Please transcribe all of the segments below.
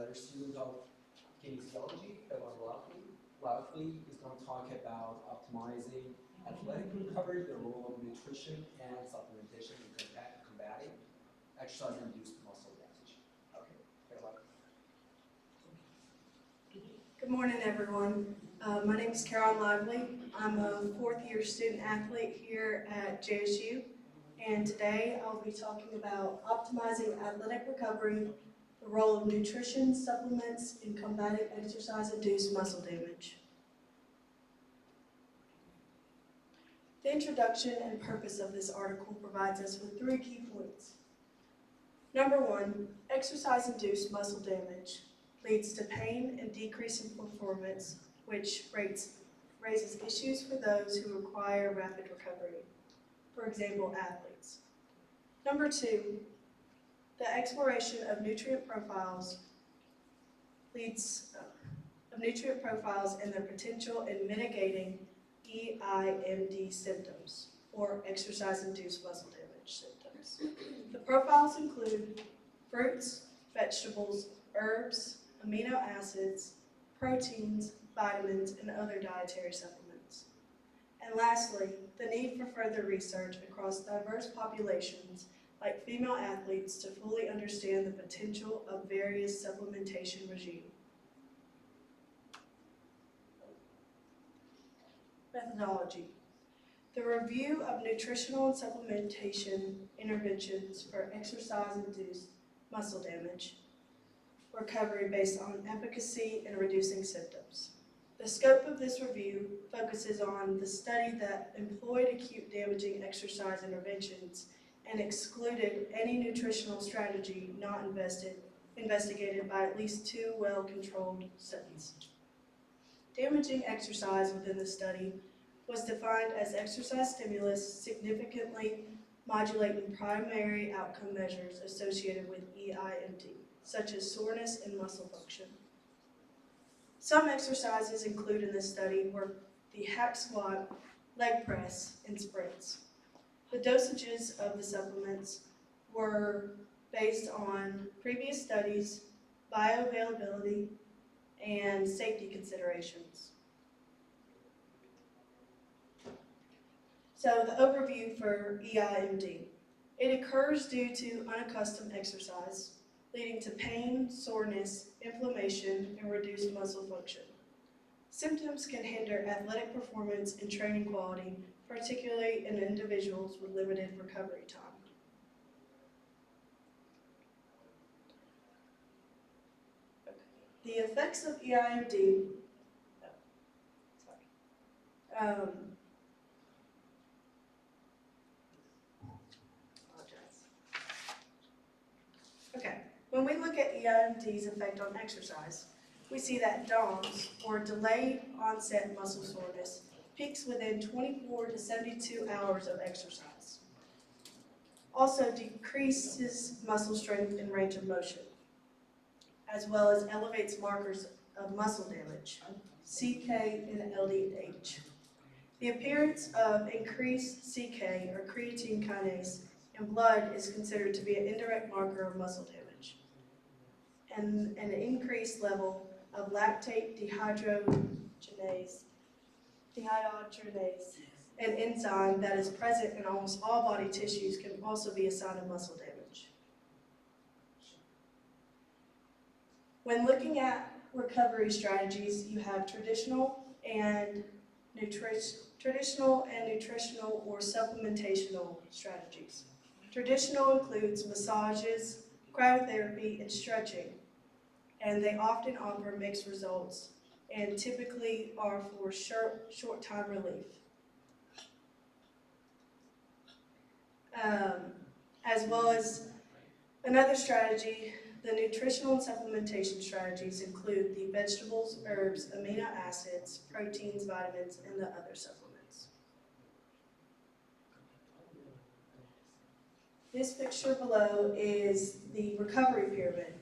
another student of kinesiology, Evan Laughley is going to talk about optimizing athletic recovery, the role of nutrition and supplementation in combating exercise-induced muscle damage. Okay, Caroline. Good morning, everyone. My name is Caroline Lively. I'm a fourth-year student athlete here at JSU, and today I'll be talking about optimizing athletic recovery, the role of nutrition supplements in combating exercise-induced muscle damage. The introduction and purpose of this article provides us with 3 key points. Number 1, exercise-induced muscle damage leads to pain and decrease in performance, which raises issues for those who require rapid recovery, for example, athletes. Number 2, the exploration of nutrient profiles and their potential in mitigating EIMD symptoms, or exercise-induced muscle damage symptoms. The profiles include fruits, vegetables, herbs, amino acids, proteins, vitamins, and other dietary supplements. And lastly, the need for further research across diverse populations like female athletes to fully understand the potential of various supplementation regimes. Methodology. The review of nutritional and supplementation interventions for exercise-induced muscle damage recovery based on efficacy in reducing symptoms. The scope of this review focuses on the study that employed acute damaging exercise interventions and excluded any nutritional strategy not investigated by at least 2 well-controlled studies. Damaging exercise within the study was defined as exercise stimulus significantly modulating primary outcome measures associated with EIMD, such as soreness and muscle function. Some exercises included in this study were the hack squat, leg press, and sprints. The dosages of the supplements were based on previous studies, bioavailability, and safety considerations. So the overview for EIMD. It occurs due to unaccustomed exercise, leading to pain, soreness, inflammation, and reduced muscle function. Symptoms can hinder athletic performance and training quality, particularly in individuals with limited recovery time. The effects of EIMD, when we look at EIMD's effect on exercise, we see that DOMS, or delayed onset muscle soreness, peaks within 24 to 72 hours of exercise. Also decreases muscle strength and range of motion, as well as elevates markers of muscle damage, CK and LDH. The appearance of increased CK, or creatine kinase, in blood is considered to be an indirect marker of muscle damage. And an increased level of lactate dehydrogenase, an enzyme that is present in almost all body tissues, can also be a sign of muscle damage. When looking at recovery strategies, you have traditional and nutritional or supplementational strategies. Traditional includes massages, cryotherapy, and stretching, and they often offer mixed results and typically are for short time relief. As well as another strategy, the nutritional and supplementation strategies include the vegetables, herbs, amino acids, proteins, vitamins, and the other supplements. This picture below is the recovery pyramid.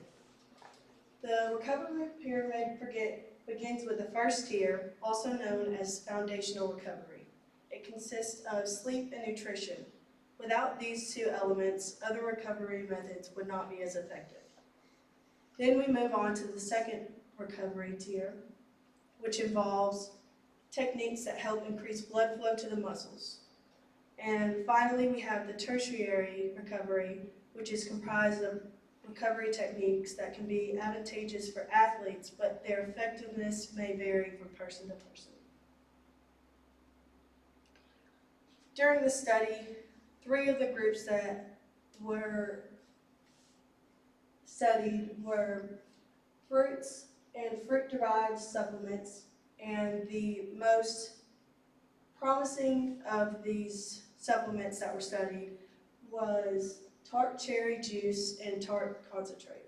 The recovery pyramid begins with the first tier, also known as foundational recovery. It consists of sleep and nutrition. Without these 2 elements, other recovery methods would not be as effective. Then we move on to the second recovery tier, which involves techniques that help increase blood flow to the muscles. And finally, we have the tertiary recovery, which is comprised of recovery techniques that can be advantageous for athletes, but their effectiveness may vary from person to person. During the study, 3 of the groups that were studied were fruits and fruit-derived supplements, and the most promising of these supplements that were studied was tart cherry juice and tart concentrate.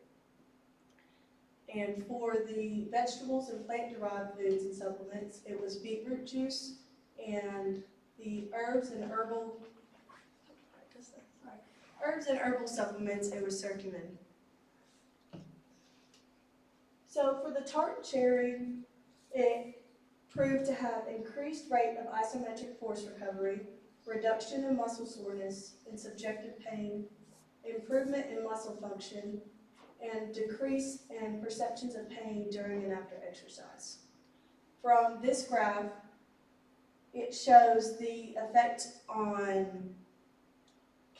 And for the vegetables and plant-derived foods and supplements, it was beetroot juice, and the herbs and herbal supplements, it was curcumin. So for the tart cherry, it proved to have increased rate of isometric force recovery, reduction in muscle soreness and subjective pain, improvement in muscle function, and decrease in perceptions of pain during and after exercise. From this graph, it shows the effect on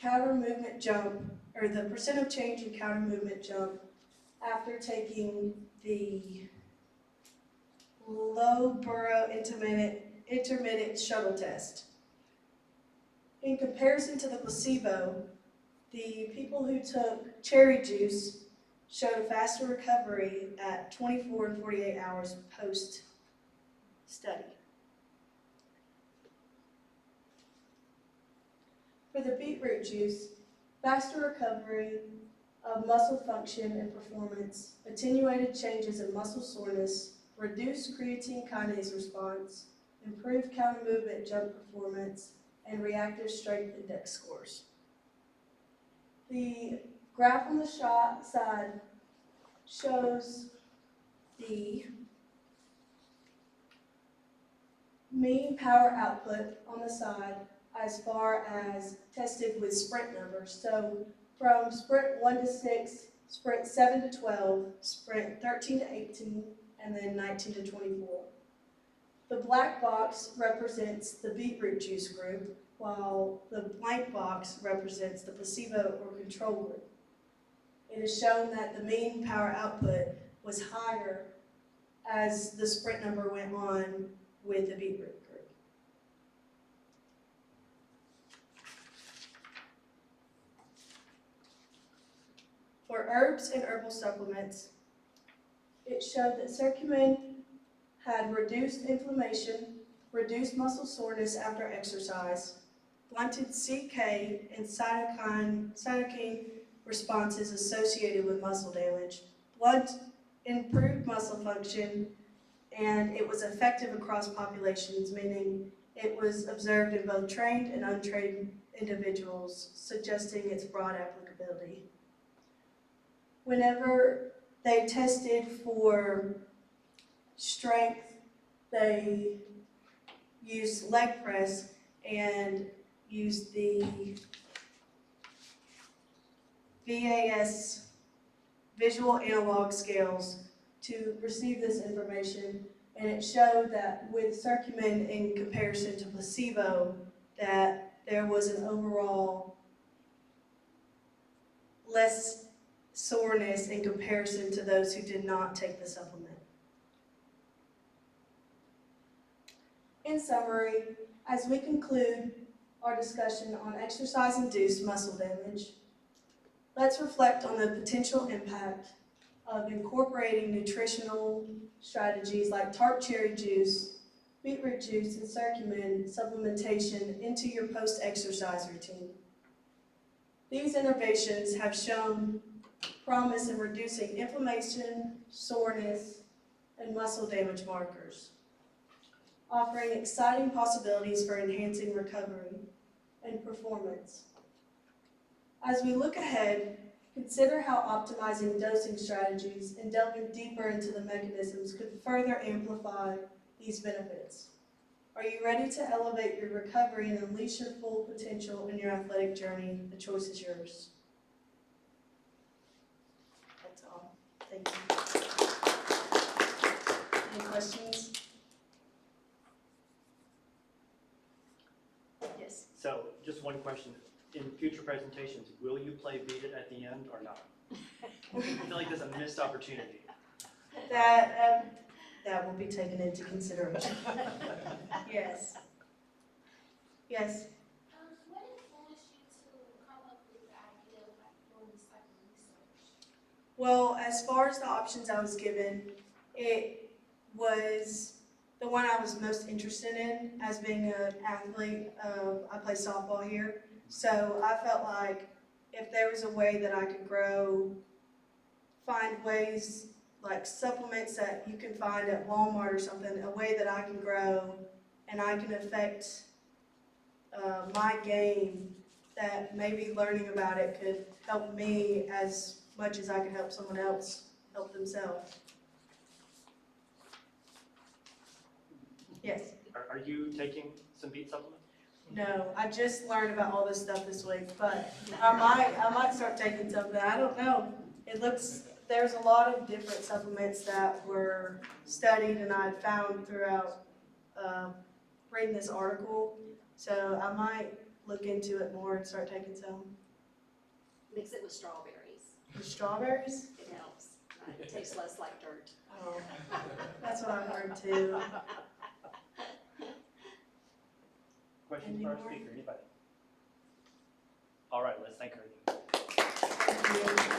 counter movement jump, or the percent of change in counter movement jump after taking the low burrow intermittent shuttle test. In comparison to the placebo, the people who took cherry juice showed a faster recovery at 24 and 48 hours post-study. For the beetroot juice, faster recovery of muscle function and performance, attenuated changes in muscle soreness, reduced creatine kinase response, improved counter movement jump performance, and reactive strength index scores. The graph on the side shows the mean power output on the side as far as tested with sprint numbers. So from sprint 1 to 6, sprint 7 to 12, sprint 13 to 18, and then 19 to 24. The black box represents the beetroot juice group, while the blank box represents the placebo or control group. It is shown that the mean power output was higher as the sprint number went on with the beetroot group. For herbs and herbal supplements, it showed that curcumin had reduced inflammation, reduced muscle soreness after exercise, blunted CK and cytokine responses associated with muscle damage, improved muscle function, and it was effective across populations, meaning it was observed in both trained and untrained individuals, suggesting its broad applicability. Whenever they tested for strength, they used leg press and used the VAS visual analog scales to receive this information, and it showed that with curcumin in comparison to placebo, that there was an overall less soreness in comparison to those who did not take the supplement. In summary, as we conclude our discussion on exercise-induced muscle damage, let's reflect on the potential impact of incorporating nutritional strategies like tart cherry juice, beetroot juice, and curcumin supplementation into your post-exercise routine. These innovations have shown promise in reducing inflammation, soreness, and muscle damage markers, offering exciting possibilities for enhancing recovery and performance. As we look ahead, consider how optimizing dosing strategies and delving deeper into the mechanisms could further amplify these benefits. Are you ready to elevate your recovery and unleash your full potential in your athletic journey? The choice is yours. That's all. Thank you. Any questions? Yes. So, just one question. In future presentations, will you play Beat It at the end or not? I feel like there's a missed opportunity. That will be taken into consideration. Yes. Yes. What influenced you to come up with the idea of like doing this type of research? Well, as far as the options I was given, it was the one I was most interested in as being an athlete. I play softball here. So I felt like if there was a way that I could grow, find ways like supplements that you can find at Walmart or something, a way that I can grow and I can affect my game, that maybe learning about it could help me as much as I could help someone else help themselves. Yes. Are you taking some Beat supplement? No, I just learned about all this stuff this week, but I might start taking something. I don't know. There's a lot of different supplements that were studied and I found throughout reading this article. So I might look into it more and start taking some. Mix it with strawberries. The strawberries? It helps. It tastes less like dirt. Oh, that's what I heard too. Questions Any for our more? speaker, anybody? All right, let's thank her. Thank you.